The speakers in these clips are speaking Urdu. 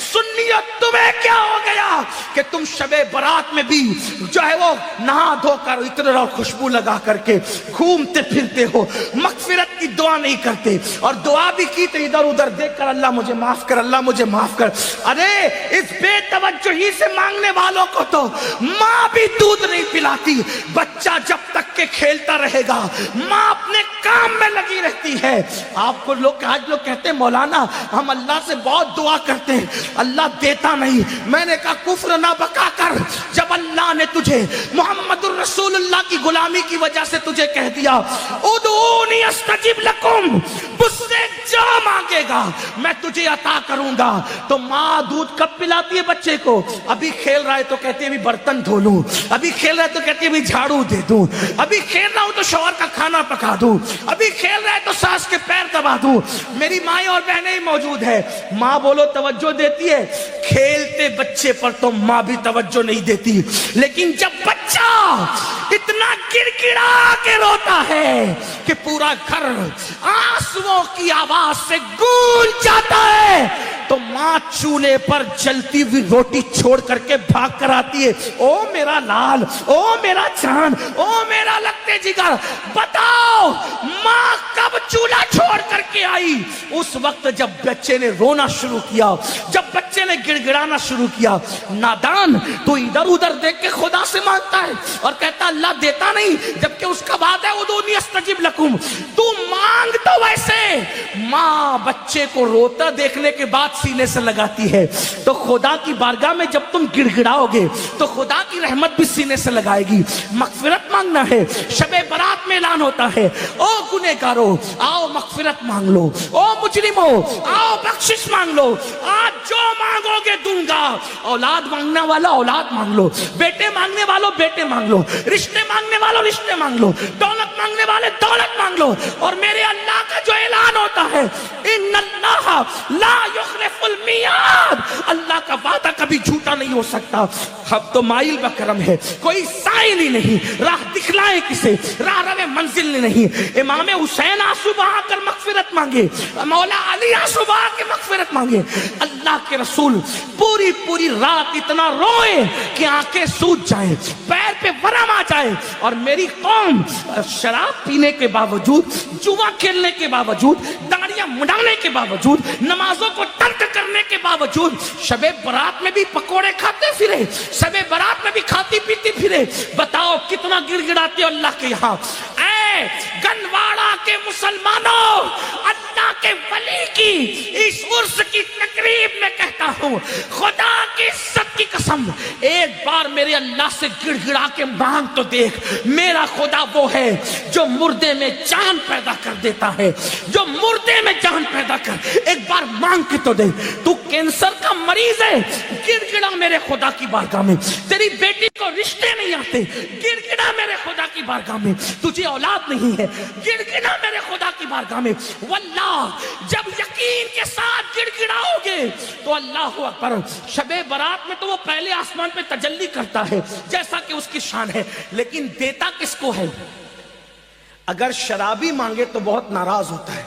سنیت تمہیں کیا ہو گیا کہ تم شب برات میں بھی جو ہے وہ نہا دھو کر عطر اور خوشبو لگا کر کے گھومتے پھرتے ہو، مغفرت کی دعا نہیں کرتے، اور دعا بھی کی تو ادھر ادھر دیکھ کر اللہ مجھے معاف کر، اللہ مجھے معاف کر۔ ارے اس بے توجہی سے مانگنے والوں کو تو ماں بھی دودھ نہیں پلاتی۔ بچہ جب تک کہ کھیلتا رہے گا ماں اپنے کام میں لگی رہتی ہے۔ آپ کو آج لوگ کہتے ہیں مولانا ہم اللہ سے بہت دعا کرتے ہیں، اللہ دیتا نہیں۔ میں نے کہا کفر نہ بکا کر، جب اللہ نے تجھے محمد الرسول اللہ کی غلامی کی وجہ سے تجھے کہہ دیا ادعونی استجب لکم، مجھ سے جو مانگے گا میں تجھے عطا کروں گا، تو ماں دودھ کب پلاتی ہے بچے کو؟ ابھی کھیل رہا ہے تو کہتی ہے ابھی برتن دھو لوں، ابھی کھیل رہا ہے تو کہتی ہے ابھی جھاڑو دے دوں، ابھی کھیل رہا ہوں تو شوہر کا کھانا پکا دوں، ابھی کھیل رہا ہے تو ساس کے پیر دبا دوں۔ میری مائیں اور بہنیں موجود ہے، ماں بولو توجہ دیتی ہے، کھیلتے بچے پر تو ماں بھی توجہ نہیں دیتی، لیکن جب بچہ اتنا گڑ گڑا کے روتا ہے کہ پورا گھر آنسوؤں کی آواز سے گونج جاتا ہے، تو ماں چولہے پر جلتی ہوئی روٹی چھوڑ کر کے بھاگ کر آتی ہے، او میرا لال، او میرا جان، او میرا لگتے جگر، بتاؤ ماں کب چولہا چھوڑ کر کے آئی؟ اس وقت جب بچے نے رونا شروع کیا، جب بچے نے گڑ گڑانا شروع کیا۔ نادان تو ادھر ادھر دیکھ کے خدا سے مانگتا ہے اور کہتا اللہ دیتا نہیں، جبکہ اس کا وعدہ ہے ادعونی استجب لکم۔ تو مانگ تو ویسے، ماں بچے کو روتا دیکھنے کے بعد سینے سے لگاتی ہے، تو خدا کی بارگاہ میں جب تم گڑ گڑاؤ گے تو خدا کی رحمت بھی سینے سے لگائے گی۔ مغفرت مانگنا ہے، شب برات میں اعلان ہوتا ہے او گنہگارو آؤ مغفرت مانگ لو، او مجرمو آؤ بخشش مانگ لو، آج جو مانگو گے دوں گا۔ اولاد مانگنے والا اولاد مانگ لو، بیٹے مانگنے والوں بیٹے مانگ لو، رشتے مانگنے والوں رشتے مانگ لو، دولت مانگنے والے دولت مانگ لو، اور میرے اللہ کا جو اعلان ہوتا ہے ان اللہ لا یخلف المیعاد، اللہ کا وعدہ کبھی جھوٹا نہیں ہو سکتا۔ اب تو مائل بکرم ہے، کوئی سائل ہی نہیں، راہ دکھلائے کسے، راہ رو منزل نہیں۔ امام حسین آنسو بہا کر مغفرت مانگے، مولا علی آنسو بہا کے مغفرت مانگے، اللہ کے رسول پوری پوری رات اتنا روئے کہ آنکھیں سوج جائیں، پیر پہ ورم آ جائے، اور میری قوم شراب پینے کے باوجود، جوا کھیلنے کے باوجود، داڑیاں مڈانے کے باوجود، نمازوں کو ترک کرنے کے باوجود شب برات میں بھی پکوڑے کھاتے پھرے، شب برات میں بھی کھاتی پیتی پھرے۔ بتاؤ کتنا گڑ گڑاتے ہو اللہ کے یہاں۔ اے گنواڑا کے مسلمانوں، اللہ کے ولی کی اس عرس کی تقریب میں کہتا ہوں خدا کی عزت کی قسم، ایک بار میرے اللہ سے گڑ گڑا کے مانگ تو دیکھ۔ میرا خدا وہ ہے جو مردے میں جان پیدا کر دیتا ہے، جو مردے میں جان پیدا کر، ایک بار مانگ کے تو دیکھ۔ تو کینسر کا مریض ہے، گڑ گڑا میرے خدا کی بارگاہ میں۔ تیری بیٹی کو رشتے نہیں آتے، گڑ گڑا میرے خدا کی بارگاہ میں۔ تجھے اولاد نہیں ہے، گڑ گڑا میرے خدا کی بارگاہ میں۔ واللہ جب یقین کے ساتھ گڑ گڑاؤ گے تو اللہ اکبر، شب برات میں تو وہ پہلے آسمان پہ تجلی کرتا ہے جیسا کہ اس کی شان ہے، لیکن دیتا کس کو ہے؟ اگر شرابی مانگے تو بہت ناراض ہوتا ہے،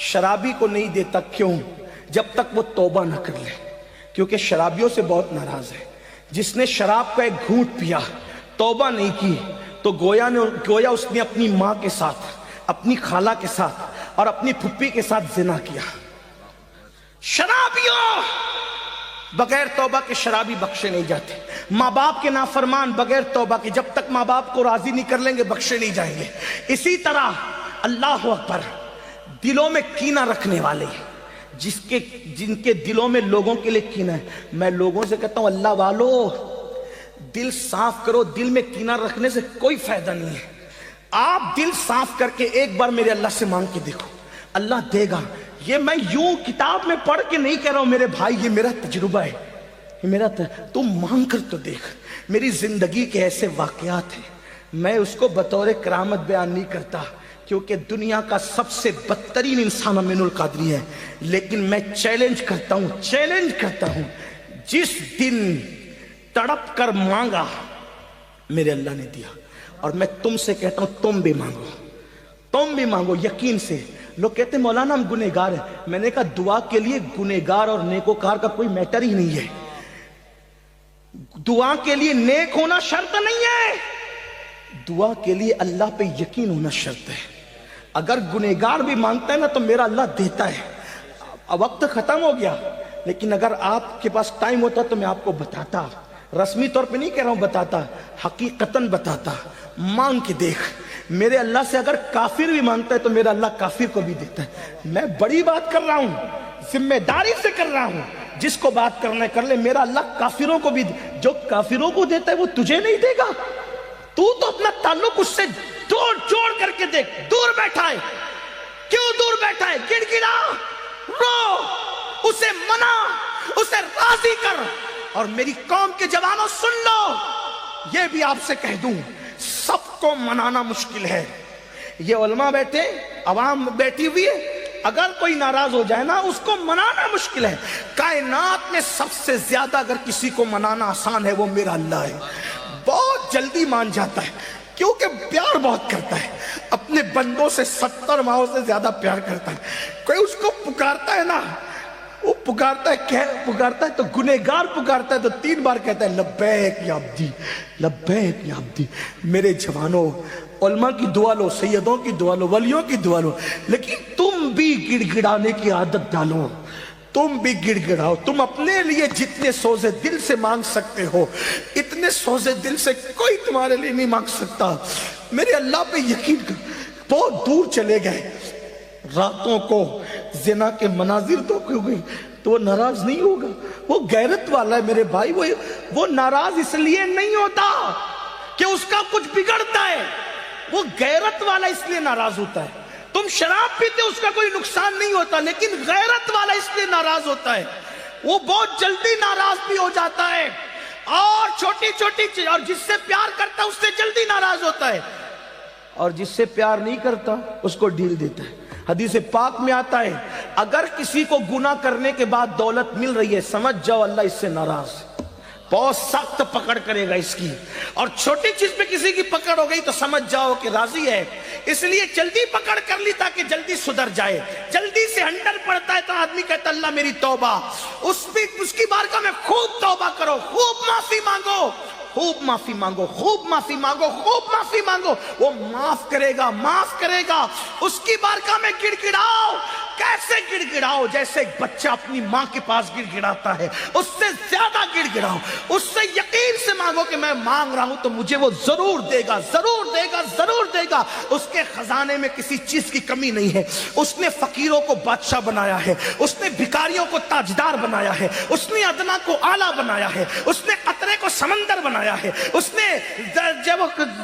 شرابی کو نہیں دیتا، کیوں؟ جب تک وہ توبہ نہ کر لے، کیونکہ شرابیوں سے بہت ناراض ہے۔ جس نے شراب کا ایک گھونٹ پیا، توبہ نہیں کی، تو گویا اس نے اپنی ماں کے ساتھ، اپنی خالہ کے ساتھ اور اپنی پھپھی کے ساتھ زنا کیا۔ شرابیوں بغیر توبہ کے شرابی بخشے نہیں جاتے، ماں باپ کے نافرمان بغیر توبہ کے جب تک ماں باپ کو راضی نہیں کر لیں گے بخشے نہیں جائیں گے۔ اسی طرح اللہ اکبر، دلوں میں کینہ رکھنے والے، جن کے دلوں میں لوگوں کے لیے کینہ ہے، میں لوگوں سے کہتا ہوں اللہ والو دل صاف کرو، دل میں کینہ رکھنے سے کوئی فائدہ نہیں ہے۔ آپ دل صاف کر کے ایک بار میرے اللہ سے مانگ کے دیکھو، اللہ دے گا۔ یہ میں یوں کتاب میں پڑھ کے نہیں کہہ رہا ہوں میرے بھائی، یہ میرا تجربہ ہے، یہ میرا تم مانگ کر تو دیکھ۔ میری زندگی کے ایسے واقعات ہیں، میں اس کو بطور کرامت بیان نہیں کرتا کیونکہ دنیا کا سب سے بدترین انسان امین القادری ہے، لیکن میں چیلنج کرتا ہوں، جس دن تڑپ کر مانگا میرے اللہ نے دیا۔ اور میں تم سے کہتا ہوں تم بھی مانگو یقین سے۔ لوگ کہتے ہیں مولانا ہم گنہگار ہیں. میں نے کہا دعا کے لیے گنہگار اور نیکوکار کا کوئی میٹر ہی نہیں ہے. دعا کے لیے نیک ہونا شرط نہیں ہے, دعا کے لیے اللہ پہ یقین ہونا شرط ہے. اگر گنہگار بھی مانگتا ہے نا تو میرا اللہ دیتا ہے. اب وقت ختم ہو گیا, لیکن اگر آپ کے پاس ٹائم ہوتا تو میں آپ کو بتاتا, رسمی طور پہ نہیں کہہ رہا ہوں, بتاتا, حقیقتاً بتاتا. مانگ کے دیکھ, میرے اللہ سے اگر کافر بھی مانگتا ہے تو میرا اللہ کافر کو بھی دیتا ہے. میں بڑی بات کر رہا ہوں, ذمہ داری سے کر رہا ہوں, جس کو بات کرنا ہے کر لے. میرا اللہ کافروں کو بھی, جو کافروں کو دیتا ہے وہ تجھے نہیں دے گا. تو اپنا تعلق اس سے جوڑ کر کے دیکھ. دور بیٹھا ہے, کیوں دور بیٹھا ہے؟ گڑ گڑا, رو, اسے منا, اسے راضی کر. اور میری قوم کے جوانوں سن لو, یہ بھی آپ سے کہہ دوں, سب کو منانا مشکل ہے. یہ علماء بیٹھے, عوام بیٹھی ہوئی ہے, اگر کوئی ناراض ہو جائے نا اس کو منانا مشکل ہے. کائنات میں سب سے زیادہ اگر کسی کو منانا آسان ہے وہ میرا اللہ ہے. بہت جلدی مان جاتا ہے کیونکہ پیار بہت کرتا ہے. اپنے بندوں سے 70 ماہوں سے زیادہ پیار کرتا ہے. کوئی اس کو پکارتا ہے نا, وہ پکارتا ہے تو گنہگار پکارتا ہے تو 3 بار کہتا ہے لبیک یا عبدی, لبیک یا عبدی. میرے جوانوں, علماء کی دعا لو, سیدوں کی دعا لو, ولیوں کی دعا لو, لیکن تم بھی گڑ گڑانے کی عادت ڈالو. تم بھی گڑ گڑاؤ. تم اپنے لیے جتنے سوزے دل سے مانگ سکتے ہو اتنے سوزے دل سے کوئی تمہارے لیے نہیں مانگ سکتا. میرے اللہ پہ یقین کر. بہت دور چلے گئے, راتوں کو زنا کے مناظر تو کیوں گئی تو وہ ناراض نہیں ہوگا. وہ غیرت والا ہے میرے بھائی. وہ ناراض اس لیے نہیں ہوتا کہ اس کا کچھ بگڑتا ہے, وہ غیرت والا اس لیے ناراض ہوتا ہے. تم شراب پیتے اس کا کوئی نقصان نہیں ہوتا, لیکن غیرت والا اس لیے ناراض ہوتا ہے. وہ بہت جلدی ناراض بھی ہو جاتا ہے, اور چھوٹی چھوٹی چیز, اور جس سے پیار کرتا ہے اس سے جلدی ناراض ہوتا ہے, اور جس سے پیار نہیں کرتا اس کو ڈھیل دیتا ہے. حدیث پاک میں آتا ہے اگر کسی کو گناہ کرنے کے بعد دولت مل رہی ہے سمجھ جاؤ اللہ اس سے ناراض, بہت سخت پکڑ کرے گا اس کی. اور چھوٹی چیز پہ کسی کی پکڑ ہو گئی تو سمجھ جاؤ کہ راضی ہے, اس لیے جلدی پکڑ کر لی تاکہ جلدی سدھر جائے. جلدی سے ہنڈر پڑتا ہے تو آدمی کہتا اللہ میری توبہ. اس کی بارگاہ میں خوب توبہ کرو, خوب معافی مانگو, خوب معافی مانگو, خوب معافی مانگو, خوب معافی مانگو. وہ معاف کرے گا, معاف کرے گا. اس کی بارگاہ میں گڑ گڑاؤ. کیسے گڑ گڑاؤ؟ جیسے ایک بچہ اپنی ماں کے پاس گڑ گڑاتا ہے, اس سے زیادہ گڑ گڑاؤ. اس سے یقین سے مانگو کہ میں مانگ رہا ہوں تو مجھے وہ ضرور دے گا, ضرور دے گا, ضرور دے گا. اس کے خزانے میں کسی چیز کی کمی نہیں ہے. اس نے فقیروں کو بادشاہ بنایا ہے, اس نے بھکاریوں کو تاجدار بنایا ہے, اس نے ادنا کو اعلیٰ بنایا ہے, اس نے قطرے کو سمندر بنایا ہے, اس نے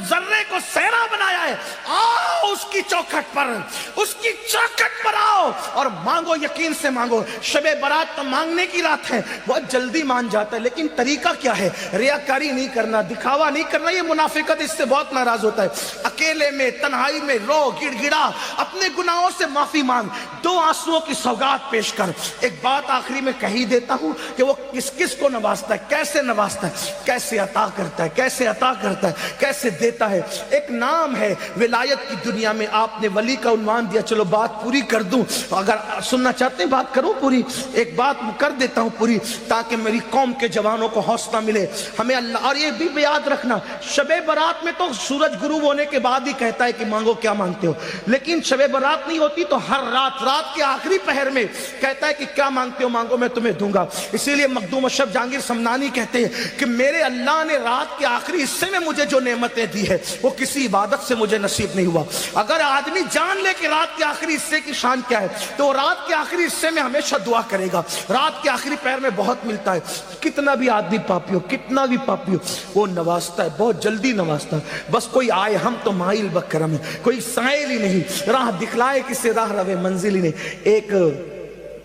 ذرے کو صحرا بنایا ہے. آؤ اس کی چوکھٹ پر, اس کی چوکھٹ پر آؤ اور مانگو, یقین سے مانگو. شب برات تو مانگنے کی رات ہے, بہت جلدی مان جاتا ہے, لیکن طریقہ کیا ہے؟ ریاکاری نہیں کرنا, دکھاوا نہیں کرنا. یہ منافقت, اس سے بہت ناراض ہوتا ہے. اکیلے میں تنہائی میں رو, گڑ گڑا, اپنے گناہوں سے معافی مانگ, 2 آنسوؤں کی سوگات پیش کر. ایک بات آخری میں کہی دیتا ہوں کہ وہ کس کس کو نوازتا ہے, کیسے نوازتا ہے, کیسے عطا کرتا ہے, کیسے عطا کرتا ہے, کیسے دیتا ہے. ایک نام ہے ولایت کی دنیا میں, آپ نے ولی کا عنوان دیا, چلو بات پوری کر دوں. اگر سننا چاہتے ہیں بات کروں پوری, ایک بات کر دیتا ہوں پوری تاکہ میری قوم کے جوانوں کو حوصلہ ملے. ہمیں اللہ, اور یہ بھی یاد رکھنا, شب برات میں تو سورج غروب ہونے کے بعد ہی کہتا ہے کہ مانگو کیا مانگتے ہو, لیکن شب برات نہیں ہوتی تو ہر رات کے آخری پہر میں کہتا ہے کہ کیا مانگتے ہو مانگو میں تمہیں دوں گا. اسی لیے مخدوم اشرف جہانگیر سمنانی کہتے ہیں کہ میرے اللہ نے رات کے آخری حصے میں مجھے جو نعمتیں دی ہے وہ کسی عبادت سے مجھے نصیب نہیں ہوا. اگر آدمی جان لے کہ رات کے آخری حصے کی شان کیا ہے تو رات کے آخری حصے میں ہمیشہ دعا کرے گا. رات کے آخری پہر میں بہت ملتا ہے. کتنا بھی آدمی پاپی ہو, کتنا بھی پاپی ہو, وہ نوازتا ہے, بہت جلدی نوازتا ہے. بس کوئی آئے, ہم تو مائل بکرم ہے, کوئی سائل ہی نہیں, راہ دکھلائے کسے راہ روے منزل ہی نہیں.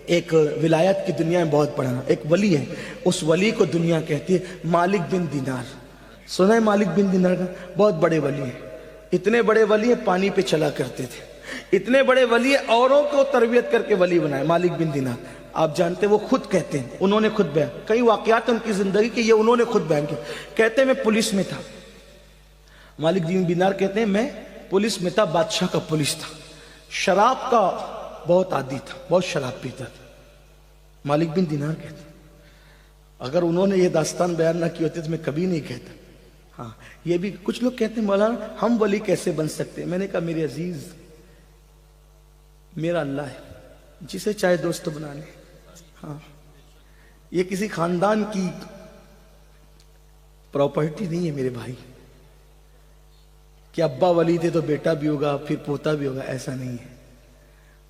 ایک ولایت کی دنیا میں بہت بڑا ایک ولی ہے, اس ولی کو دنیا کہتی ہے مالک بن دینار. سنا ہے مالک بن دینار کا؟ بہت بڑے ولی ہیں, اتنے بڑے ولی ہیں پانی پہ چلا کرتے تھے, اتنے بڑے ولی ہیں اوروں کو تربیت کر کے ولی بنائے. مالک بن دینار آپ جانتے ہیں, وہ خود کہتے ہیں, انہوں نے خود بیان, کئی واقعات ان کی زندگی کے یہ انہوں نے خود بیان کیا. کہتے ہیں میں پولیس میں تھا. مالک بن دینار کہتے ہیں میں پولیس میں تھا, بادشاہ کا پولیس تھا. شراب کا بہت عادی تھا، بہت شراب پیتا تھا. مالک بن دینار کہتے اگر انہوں نے یہ داستان بیان نہ کی ہوتی تو میں کبھی نہیں کہتا. ہاں یہ بھی کچھ لوگ کہتے ہیں مولانا ہم ولی کیسے بن سکتے ہیں؟ میں نے کہا میرے عزیز میرا اللہ ہے جسے چاہے دوست بنا لے. ہاں یہ کسی خاندان کی پراپرٹی نہیں ہے میرے بھائی کہ ابا ولی تھے تو بیٹا بھی ہوگا پھر پوتا بھی ہوگا، ایسا نہیں ہے.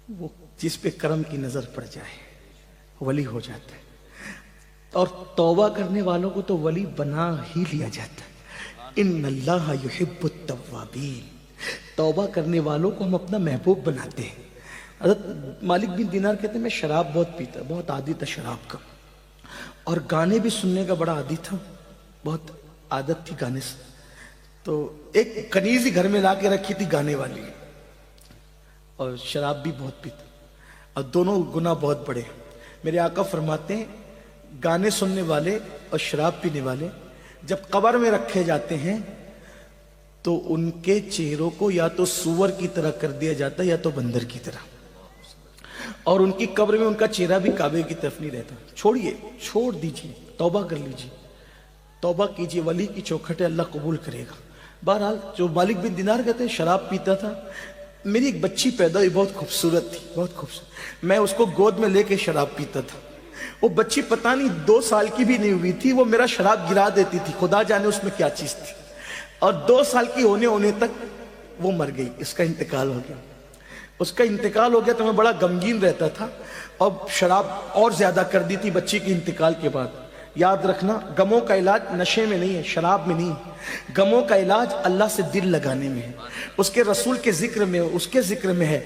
وہ جس پہ کرم کی نظر پڑ جائے ولی ہو جاتا ہے، اور توبہ کرنے والوں کو تو ولی بنا ہی لیا جاتا ہے. ان اللہ یحب التوابین، توبہ کرنے والوں کو ہم اپنا محبوب بناتے ہیں. حضرت مالک بن دینار کہتے ہیں میں شراب بہت پیتا، بہت عادی تھا شراب کا، اور گانے بھی سننے کا بڑا عادی تھا، بہت عادت تھی گانے سے. تو ایک کنیز ہی گھر میں لا کے رکھی تھی گانے والی، اور شراب بھی بہت پیتا، اور دونوں گناہ بہت بڑے. میرے آقا فرماتے ہیں گانے سننے والے اور شراب پینے والے جب قبر میں رکھے جاتے ہیں تو ان کے چہروں کو یا تو سور کی طرح کر دیا جاتا ہے یا تو بندر کی طرح، اور ان کی قبر میں ان کا چہرہ بھی کعبے کی طرف نہیں رہتا. چھوڑیے، چھوڑ دیجیے، توبہ کر لیجیے، توبہ کیجیے، ولی کی چوکھٹ ہے، اللہ قبول کرے گا. بہرحال جو مالک بن دینار کہتے ہیں شراب پیتا تھا. میری ایک بچی پیدا ہوئی، بہت خوبصورت تھی، بہت خوبصورت. میں اس کو گود میں لے کے شراب پیتا تھا. وہ بچی پتہ نہیں 2 سال کی بھی نہیں ہوئی تھی، وہ میرا شراب گرا دیتی تھی، خدا جانے اس میں کیا چیز تھی. اور 2 سال کی ہونے تک وہ مر گئی، اس کا انتقال ہو گیا. اس کا انتقال ہو گیا تو میں بڑا غمگین رہتا تھا، اور شراب اور زیادہ کر دی تھی بچی کے انتقال کے بعد. یاد رکھنا غموں کا علاج نشے میں نہیں ہے، شراب میں نہیں ہے. غموں کا علاج اللہ سے دل لگانے میں ہے، اس کے رسول کے ذکر میں، اس کے ذکر میں ہے.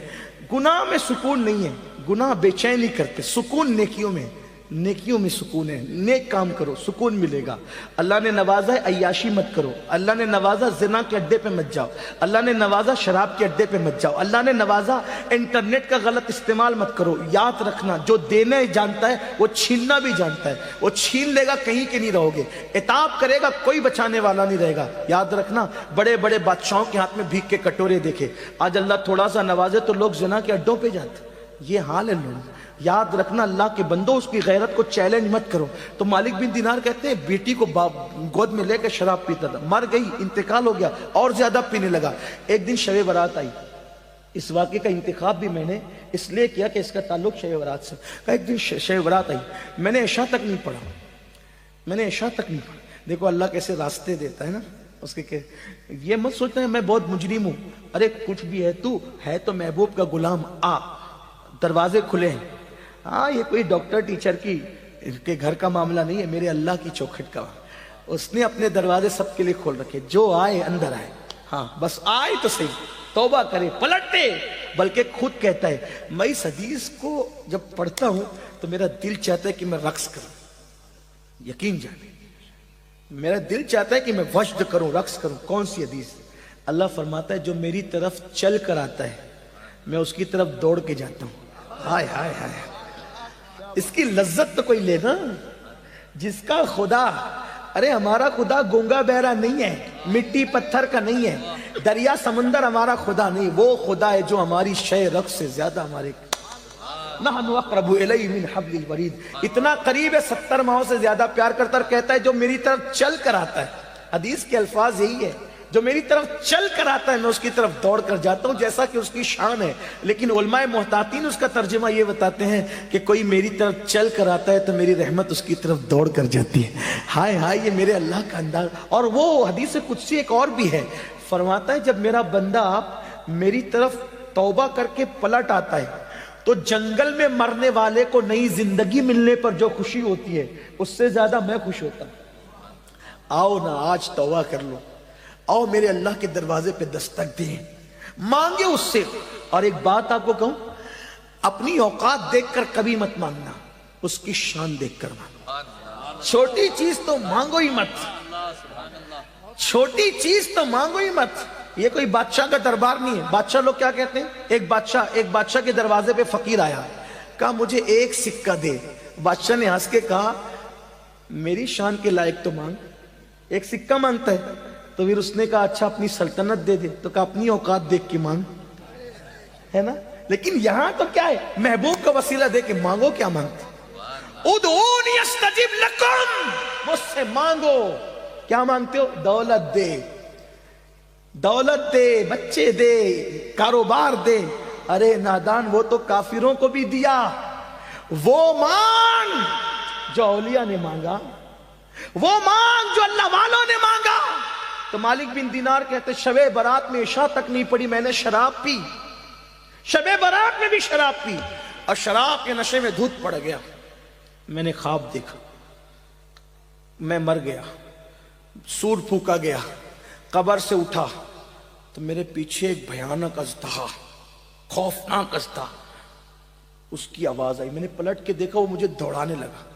گناہ میں سکون نہیں ہے، گناہ بے چینی کرتے، سکون نیکیوں میں، نیکیوں میں سکون ہے. نیک کام کرو سکون ملے گا. اللہ نے نوازا ہے عیاشی مت کرو، اللہ نے نوازا زنا کے اڈے پہ مت جاؤ، اللہ نے نوازا شراب کے اڈے پہ مت جاؤ، اللہ نے نوازا انٹرنیٹ کا غلط استعمال مت کرو. یاد رکھنا جو دینے جانتا ہے وہ چھیننا بھی جانتا ہے، وہ چھین لے گا کہیں کے نہیں رہو گے، عتاب کرے گا کوئی بچانے والا نہیں رہے گا. یاد رکھنا بڑے بڑے بادشاہوں کے ہاتھ میں بھیک کے کٹورے دیکھے، آج اللہ تھوڑا سا نوازے تو لوگ زنا کے اڈوں پہ جاتے. یہ حال ہے لوگ. یاد رکھنا اللہ کے بندوں اس کی غیرت کو چیلنج مت کرو. تو مالک بن دینار کہتے ہیں بیٹی کو گود میں لے کے شراب پیتا تھا، مر گئی، انتقال ہو گیا، اور زیادہ پینے لگا. ایک دن شب برات آئی. اس واقعے کا انتخاب بھی میں نے اس لیے کیا کہ اس کا تعلق شب برات سے. ایک دن شب برات آئی، میں نے عشاء تک نہیں پڑھا، دیکھو اللہ کیسے راستے دیتا ہے نا اس کے. یہ مت سوچنا ہے میں بہت مجرم ہوں، ارے کچھ بھی ہے، تو ہے تو محبوب کا غلام. دروازے کھلے ہیں. ہاں یہ کوئی ڈاکٹر ٹیچر کے گھر کا معاملہ نہیں ہے، میرے اللہ کی چوکھٹ کا. اس نے اپنے دروازے سب کے لیے کھول رکھے، جو آئے اندر آئے. ہاں بس آئے تو صحیح، توبہ کرے، پلٹے. بلکہ خود کہتا ہے میں اس حدیث کو جب پڑھتا ہوں تو میرا دل چاہتا ہے کہ میں رقص کروں. یقین جانے میرا دل چاہتا ہے کہ میں وجد کروں، رقص کروں. کون سی حدیث؟ اللہ فرماتا ہے جو میری طرف چل کر آتا ہے میں اس کی طرف دوڑ کے جاتا ہوں. ہائے ہائے ہائے، اس کی لذت تو کوئی لینا. جس کا خدا، ارے ہمارا خدا گونگا بہرا نہیں ہے، مٹی پتھر کا نہیں ہے، دریا سمندر ہمارا خدا نہیں. وہ خدا ہے جو ہماری شے رقص سے زیادہ ہمارے نحن اقرب الیہ من حبل الورید، اتنا قریب ہے، 70 ماہوں سے زیادہ پیار کرتا. اور کہتا ہے جو میری طرف چل کر آتا ہے، حدیث کے الفاظ یہی ہے، جو میری طرف چل کر آتا ہے میں اس کی طرف دوڑ کر جاتا ہوں، جیسا کہ اس کی شان ہے. لیکن علماء محتاطین اس کا ترجمہ یہ بتاتے ہیں کہ کوئی میری طرف چل کر آتا ہے تو میری رحمت اس کی طرف دوڑ کر جاتی ہے. ہائے ہائے، یہ میرے اللہ کا انداز. اور وہ حدیث قدسی ایک اور بھی ہے، فرماتا ہے جب میرا بندہ میری طرف توبہ کر کے پلٹ آتا ہے تو جنگل میں مرنے والے کو نئی زندگی ملنے پر جو خوشی ہوتی ہے اس سے زیادہ میں خوش ہوتا ہوں. آؤ نا آج توبہ کر لو، آؤ میرے اللہ کے دروازے پہ دستک دیں، مانگے اس سے. اور ایک بات آپ کو کہوں، اپنی اوقات دیکھ کر کبھی مت مانگنا، اس کی شان دیکھ کر مانگنا. چھوٹی چیز تو مانگو ہی مت، چھوٹی چیز تو مانگو ہی مت. یہ کوئی بادشاہ کا دربار نہیں ہے. بادشاہ لوگ کیا کہتے ہیں؟ ایک بادشاہ کے دروازے پہ فقیر آیا، کہا مجھے 1 سکہ دے. بادشاہ نے ہنس کے کہا میری شان کے لائق تو مانگ. 1 سکہ مانگتا ہے؟ تو پھر اس نے کہا اچھا اپنی سلطنت دے دے. تو کہا اپنی اوقات دیکھ کے مانگ، ہے نا. لیکن یہاں تو کیا ہے, محبوب کا وسیلہ دے کے مانگو, کیا مانگتے, ادعونی استجب لکم, مجھ سے مانگو. کیا مانگتے ہو؟ دولت دے, دولت دے, بچے دے, کاروبار دے. ارے نادان, وہ تو کافروں کو بھی دیا. وہ مانگ جو اولیاء نے مانگا, وہ مانگ جو اللہ والوں نے مانگا. تو مالک بن دینار کہتے شب برات میں عشاء تک نہیں پڑی, میں نے شراب پی, شب برات میں بھی شراب پی, اور شراب کے نشے میں دھوت پڑ گیا. میں نے خواب دیکھا, میں مر گیا, سور پھونکا گیا, قبر سے اٹھا تو میرے پیچھے ایک بھیانک اژدہا, خوفناک اژدہا, اس کی آواز آئی. میں نے پلٹ کے دیکھا, وہ مجھے دوڑانے لگا.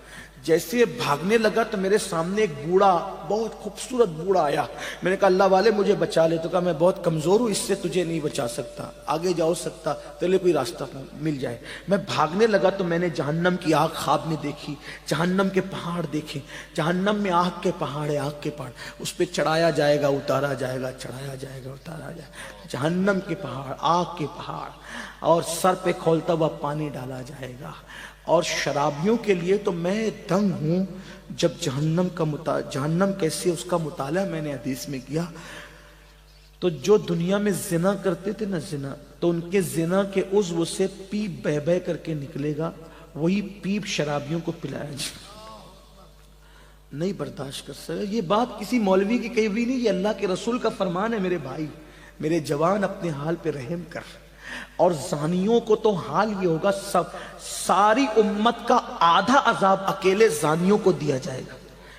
جیسے یہ بھاگنے لگا تو میرے سامنے ایک بوڑھا, بہت خوبصورت بوڑھا آیا. میں نے کہا اللہ والے مجھے بچا لے. تو کہا میں بہت کمزور ہوں, اس سے تجھے نہیں بچا سکتا, آگے جاؤ سکتا تیرے کوئی راستہ مل جائے. میں بھاگنے لگا تو میں نے جہنم کی آگ خواب میں دیکھی, جہنم کے پہاڑ دیکھے. جہنم میں آگ کے پہاڑ ہے, آگ کے پہاڑ, اس پہ چڑھایا جائے گا, اتارا جائے گا, چڑھایا جائے گا, اتارا جائے گا. جہنم کے پہاڑ, آگ کے پہاڑ, اور سر پہ کھولتا ہوا پانی ڈالا جائے گا. اور شرابیوں کے لیے تو میں دنگ ہوں. جب جہنم کیسے اس کا مطالعہ میں نے حدیث میں کیا, تو جو دنیا میں زنا کرتے تھے نا, زنا, تو ان کے زنا کے عضو سے پیپ بہ بہ کر کے نکلے گا, وہی پیپ شرابیوں کو پلایا جائے. نہیں برداشت کر سکتا. یہ بات کسی مولوی کی کہی ہوئی نہیں, یہ اللہ کے رسول کا فرمان ہے. میرے بھائی, میرے جوان, اپنے حال پہ رحم کر. اور زانیوں کو تو حال یہ ہوگا, ساری امت کا آدھا عذاب اکیلے زانیوں کو دیا جائے گا.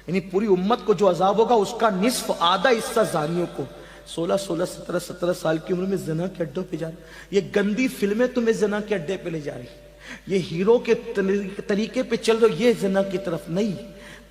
یعنی پوری امت کو جو عذاب ہوگا اس کا نصف, آدھا حصہ زانیوں کو. 16 سال کی عمر میں زنا کے اڈوں پہ جا رہے. یہ گندی فلمیں تمہیں زنا کے اڈے پہ لے جا رہی, یہ ہیرو کے طریقے پہ چل رہے, یہ زنا کی طرف نہیں.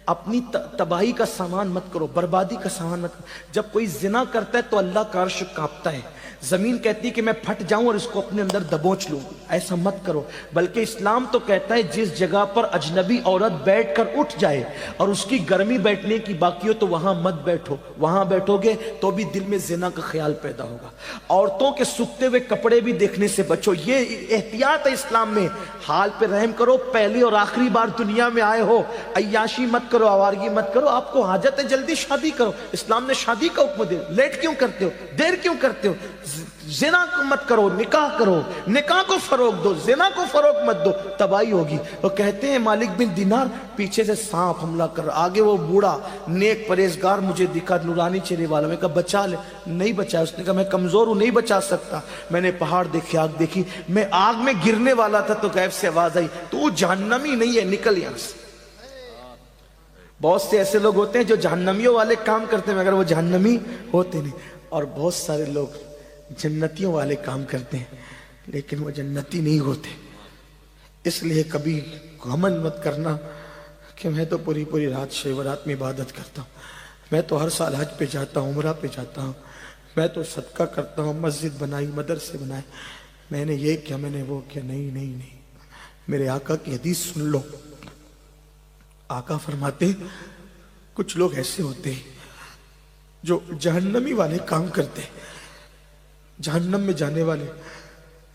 اپنی تباہی کا سامان مت کرو, بربادی کا سامان مت کرو. جب کوئی زنا کرتا ہے تو اللہ کا عرش کانپتا ہے, زمین کہتی ہے کہ میں پھٹ جاؤں اور اس کو اپنے اندر دبوچ لوں. ایسا مت کرو. بلکہ اسلام تو کہتا ہے جس جگہ پر اجنبی عورت بیٹھ کر اٹھ جائے اور اس کی گرمی بیٹھنے کی باقی ہو تو وہاں مت بیٹھو. وہاں بیٹھو گے تو بھی دل میں زنا کا خیال پیدا ہوگا. عورتوں کے سکتے ہوئے کپڑے بھی دیکھنے سے بچو, یہ احتیاط ہے اسلام میں. حال پہ رحم کرو, پہلی اور آخری بار دنیا میں آئے ہو, عیاشی مت کرو, آوارگی مت کرو. آپ کو حاجت ہے جلدی شادی کرو, اسلام نے شادی کا حکم دیا. لیٹ کیوں کرتے ہو, دیر کیوں کرتے ہو؟ زنا مت کرو, نکاح کرو, نکاح کو فروغ دو, زنا کو فروغ مت دو, تباہی ہوگی. وہ کہتے ہیں مالک بن دینار, پیچھے سے سانپ حملہ کر, آگے وہ بوڑھا نیک پرہیزگار مجھے دکھا, نورانی چہرے والا. میں کہا بچا لے, نہیں بچا. اس نے کہا میں کمزور ہوں, نہیں بچا سکتا. میں نے پہاڑ دیکھے, آگ دیکھی, میں آگ میں گرنے والا تھا تو غیب سے آواز آئی, تو وہ جہنمی نہیں ہے, نکل یہاں سے. بہت سے ایسے لوگ ہوتے ہیں جو جہنمیوں والے کام کرتے ہیں مگر وہ جہنمی ہوتے نہیں, اور بہت سارے لوگ جنتیوں والے کام کرتے ہیں لیکن وہ جنتی نہیں ہوتے. اس لیے کبھی گھمنڈ مت کرنا کہ میں تو پوری رات شب رات میں عبادت کرتا ہوں, میں تو ہر سال حج پہ جاتا ہوں, عمرہ پہ جاتا ہوں, میں تو صدقہ کرتا ہوں, مسجد بنائی, مدرسے بنائے, میں نے یہ کیا, میں نے وہ کیا. نہیں نہیں نہیں, میرے آقا کی حدیث سن لو. آقا فرماتے کچھ لوگ ایسے ہوتے ہیں جو جہنمی والے کام کرتے ہیں, جہنم میں جانے والے,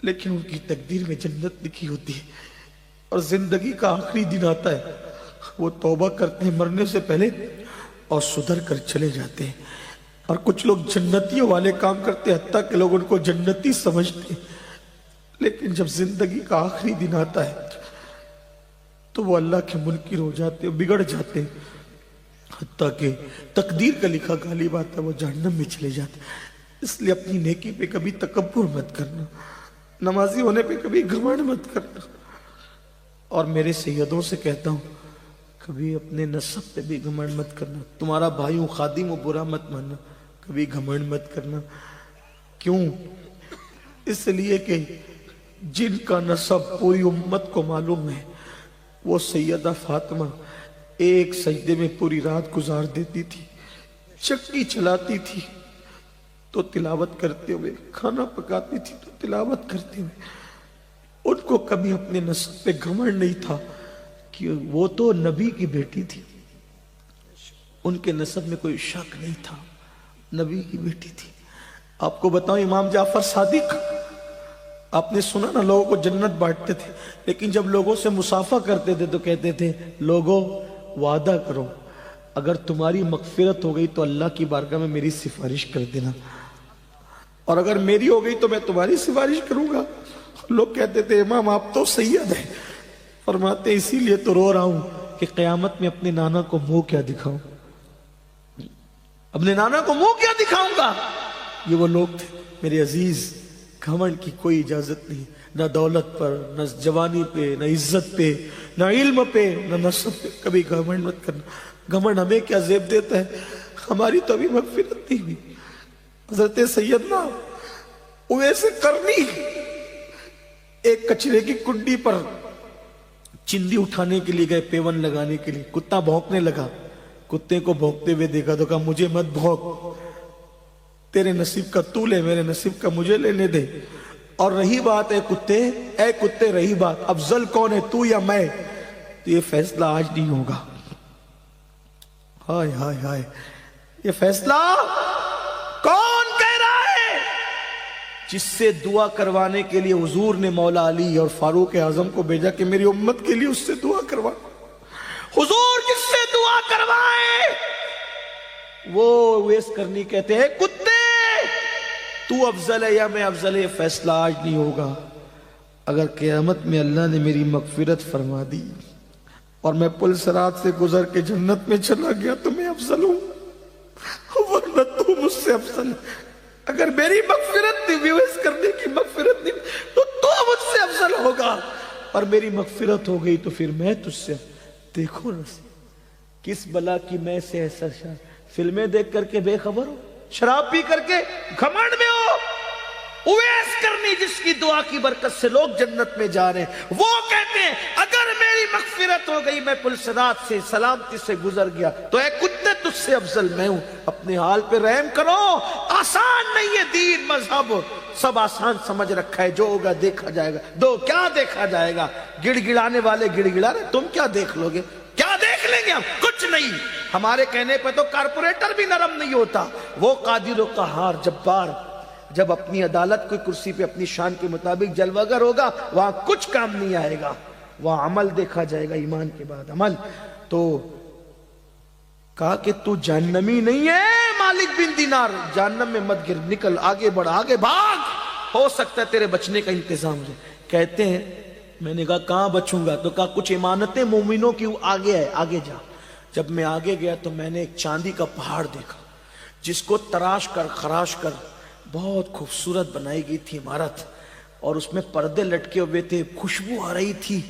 لیکن ان کی تقدیر میں جنت لکھی ہوتی ہے. اور زندگی کا آخری دن آتا ہے, وہ توبہ کرتے ہیں مرنے سے پہلے اور سدھر کر چلے جاتے ہیں. اور کچھ لوگ جنتیوں والے کام کرتے ہیں, حتیٰ کہ لوگ ان کو جنتی سمجھتے ہیں, لیکن جب زندگی کا آخری دن آتا ہے تو وہ اللہ کے منکر ہو جاتے ہیں, بگڑ جاتے ہیں, حتیٰ کہ تقدیر کا لکھا غالب آتا ہے, وہ جہنم میں چلے جاتے ہیں. اس لیے اپنی نیکی پہ کبھی تکبر مت کرنا, نمازی ہونے پہ کبھی گھمنڈ مت کرنا. اور میرے سیدوں سے کہتا ہوں کبھی اپنے نسب پہ بھی گھمنڈ مت کرنا. تمہارا بھائی ہوں, خادم ہوں, برا مت ماننا, کبھی گھمنڈ مت کرنا. کیوں؟ اس لیے کہ جن کا نسب پوری امت کو معلوم ہے, وہ سیدہ فاطمہ ایک سجدے میں پوری رات گزار دیتی تھی, چکی چلاتی تھی تو تلاوت کرتے ہوئے, کھانا پکاتی تھی تو تلاوت کرتے ہوئے. ان کو کبھی اپنے نسب پہ گھمنڈ نہیں تھا کہ وہ تو نبی کی بیٹی تھی, ان کے نسب میں کوئی شک نہیں تھا, نبی کی بیٹی تھی. آپ کو بتاؤں امام جعفر صادق آپ نے سنا نا لوگوں کو جنت بانٹتے تھے، لیکن جب لوگوں سے مصافحہ کرتے تھے تو کہتے تھے لوگوں وعدہ کرو اگر تمہاری مغفرت ہو گئی تو اللہ کی بارگاہ میں میری سفارش کر دینا، اور اگر میری ہو گئی تو میں تمہاری سفارش کروں گا۔ لوگ کہتے تھے امام آپ تو سید ہیں، فرماتے اسی لیے تو رو رہا ہوں کہ قیامت میں اپنے نانا کو منہ کیا دکھاؤں، اپنے نانا کو منہ کیا دکھاؤں گا۔ یہ وہ لوگ تھے میرے عزیز، گھمنڈ کی کوئی اجازت نہیں، نہ دولت پر، نہ جوانی پہ، نہ عزت پہ، نہ علم پہ، نہ نسب پہ۔ کبھی گھمنڈ مت کرنا۔ گھمنڈ ہمیں کیا زیب دیتا ہے، ہماری تو ابھی مغفرت نہیں ہوئی۔ حضرت سیدنا اویس قرنی ایک کچرے کی کنڈی پر چندی اٹھانے کے لیے گئے، پیون لگانے کے لیے، کتا بھونکنے لگا، کتے کو بھونکتے ہوئے دیکھا تو کہا مجھے مت بھونک، تیرے نصیب کا تو لے، میرے نصیب کا مجھے لینے دے۔ اور رہی بات اے کتے رہی بات افضل کون ہے، تو یا میں، تو یہ فیصلہ آج نہیں ہوگا۔ ہائے ہائے ہائے، یہ فیصلہ کون کہہ رہا ہے؟ جس سے دعا کروانے کے لیے حضور نے مولا علی اور فاروق اعظم کو بھیجا کہ میری امت کے لیے اس سے دعا کروا۔ حضور جس سے دعا کروائے وہ اویس کرنی کہتے ہیں کتے تو افضل ہے یا میں افضل ہے، فیصلہ آج نہیں ہوگا۔ اگر قیامت میں اللہ نے میری مغفرت فرما دی اور میں پل صراط سے گزر کے جنت میں چلا گیا تو میں افضل ہوں، ورنہ تو مجھ سے افضل ہے۔ اگر میری مغفرت نہیں، اویس کرنے کی مغفرت نہیں، تو مجھ سے افضل ہوگا، اور میری مغفرت ہو گئی تو پھر میں تجھ سے۔ دیکھو نا کس بلا کی میں سے ایسا فلمیں دیکھ کر کے بے خبر ہو، شراب پی کر کے گھمنڈ میں ہو۔ اویس کرنی جس کی دعا کی برکت سے لوگ جنت میں جا رہے ہیں، وہ کہتے ہیں اگر میری مغفرت ہو گئی، میں پل صراط سے سلامتی سے گزر گیا تو اے کتے تجھ سے افضل میں ہوں۔ اپنے حال پہ رحم کرو، آسان نہیں ہے دین مذہب، سب آسان سمجھ رکھا ہے، جو ہوگا دیکھا جائے گا۔ دو کیا دیکھا جائے گا، گڑ گڑانے والے گڑ گڑا رہے، تم کیا دیکھ لو گے، کیا دیکھ لیں گے ہم، کچھ نہیں۔ ہمارے کہنے پہ تو کارپوریٹر بھی نرم نہیں ہوتا، وہ قادر و قہار جبار جب اپنی عدالت کوئی کرسی پہ اپنی شان کے مطابق جلوگر ہوگا، وہاں کچھ کام نہیں آئے گا، وہاں عمل دیکھا جائے گا، ایمان کے بعد عمل۔ تو کہا کہ تو جہنمی نہیں ہے مالک بن دینار، جہنم میں مت گر، نکل، آگے بڑھ، آگے بھاگ، ہو سکتا ہے تیرے بچنے کا انتظام ہو جائے۔ کہتے ہیں میں نے کہا کہاں بچوں گا، تو کہا کچھ امانتیں مومنوں کی آگے ہے، آگے جا۔ جب میں آگے گیا تو میں نے ایک چاندی کا پہاڑ دیکھا جس کو تراش کر خراش کر بہت خوبصورت بنائی گئی تھی عمارت، اور اس میں پردے لٹکے ہوئے تھے، خوشبو آ رہی تھی۔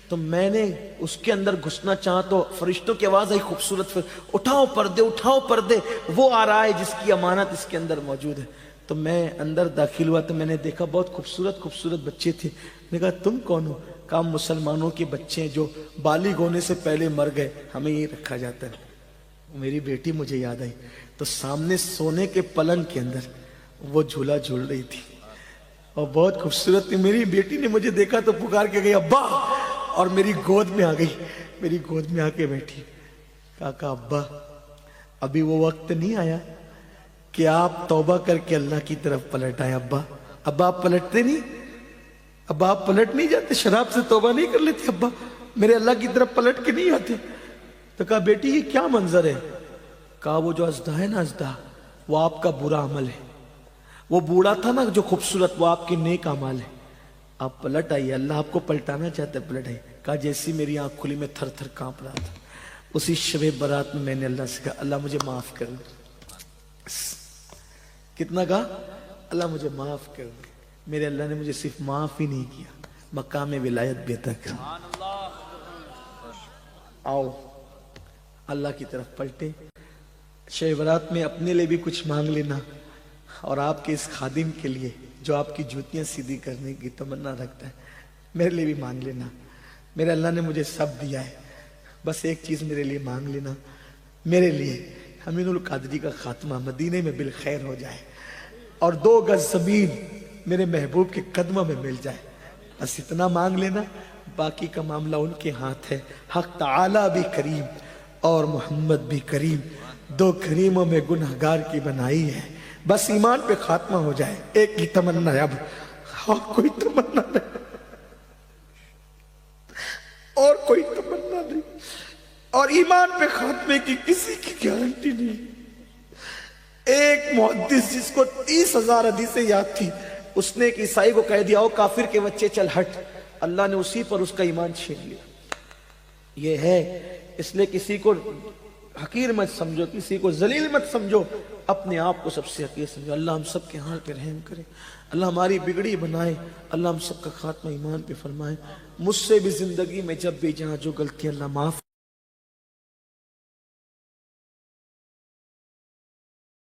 تو میں نے اس کے اندر گھسنا چاہا تو فرشتوں کی آواز آئی خوبصورت، اٹھاؤ پردے، اٹھاؤ پردے، وہ آ رہا ہے جس کی امانت اس کے اندر موجود ہے۔ تو میں اندر داخل ہوا تو میں نے دیکھا بہت خوبصورت خوبصورت بچے تھے۔ میں نے کہا تم کون ہو؟ کہا مسلمانوں کے بچے ہیں جو بالغ ہونے سے پہلے مر گئے، ہمیں یہ رکھا جاتا ہے۔ میری بیٹی مجھے یاد آئی، تو سامنے سونے کے پلنگ کے اندر وہ جھولا جھول رہی تھی اور بہت خوبصورت تھی۔ میری بیٹی نے مجھے دیکھا تو پکار کے گئی ابا، اور میری گود میں آ گئی، میری گود میں آ کے بیٹھی۔ کہا ابا ابھی وہ وقت نہیں آیا کہ آپ توبہ کر کے اللہ کی طرف پلٹ آئے۔ ابا آپ پلٹتے نہیں، ابا آپ پلٹ نہیں جاتے، شراب سے توبہ نہیں کر لیتے ابا، میرے اللہ کی طرف پلٹ کے نہیں آتے۔ تو کہا بیٹی یہ کیا منظر ہے؟ کہا وہ جو ازدہ ہے نا، ازدہ وہ آپ کا برا عمل ہے، وہ بوڑھا تھا نا جو خوبصورت، وہ آپ کے نیک اعمال ہے، آپ پلٹ آئیے، اللہ آپ کو پلٹانا چاہتا ہے، پلٹ آئیے۔ کہا جیسی میری آنکھ کھلی میں تھر تھر کانپ رہا تھا، اسی شب برات میں نے اللہ سے کہا اللہ مجھے معاف کر دے۔ کتنا کہا؟ اللہ مجھے معاف کر دے۔ میرے اللہ نے مجھے صرف معاف ہی نہیں کیا، مقام ولایت بھی عطا کیا۔ آؤ اللہ کی طرف پلٹے، شب برات میں اپنے لیے بھی کچھ مانگ لینا، اور آپ کے اس خادم کے لیے جو آپ کی جوتیاں سیدھی کرنے کی تمنا رکھتا ہے، میرے لیے بھی مانگ لینا۔ میرے اللہ نے مجھے سب دیا ہے، بس ایک چیز میرے لیے مانگ لینا، میرے لیے امین القادری کا خاتمہ مدینے میں بالخیر ہو جائے، اور 2 گز زمین میرے محبوب کے قدموں میں مل جائے، بس اتنا مانگ لینا، باقی کا معاملہ ان کے ہاتھ ہے۔ حق تعالی بھی کریم اور محمد بھی کریم، 2 کریموں میں گنہگار کی بنائی ہے، بس ایمان پہ خاتمہ ہو جائے۔ ایک ہی تمنا ہے اب، اور کوئی تمنا نہیں، اور کوئی تمنا نہیں، اور ایمان پہ خاتمے کی کسی کی گارنٹی نہیں۔ ایک محدث جس کو 30,000 حدیثیں یاد تھی، اس نے ایک عیسائی کو کہہ دیا، او کافر کے بچے چل ہٹ، اللہ نے اسی پر اس کا ایمان چھین لیا۔ یہ ہے، اس لیے کسی کو حقیر مت سمجھو، کسی کو ذلیل مت سمجھو، اپنے آپ کو سب سے حقیر سمجھو۔ اللہ ہم سب کے حال پہ رحم کرے، اللہ ہماری بگڑی بنائے، اللہ ہم سب کا خاتمہ ایمان پہ فرمائے۔ مجھ سے بھی زندگی میں جب بھی جہاں جو غلطی اللہ معاف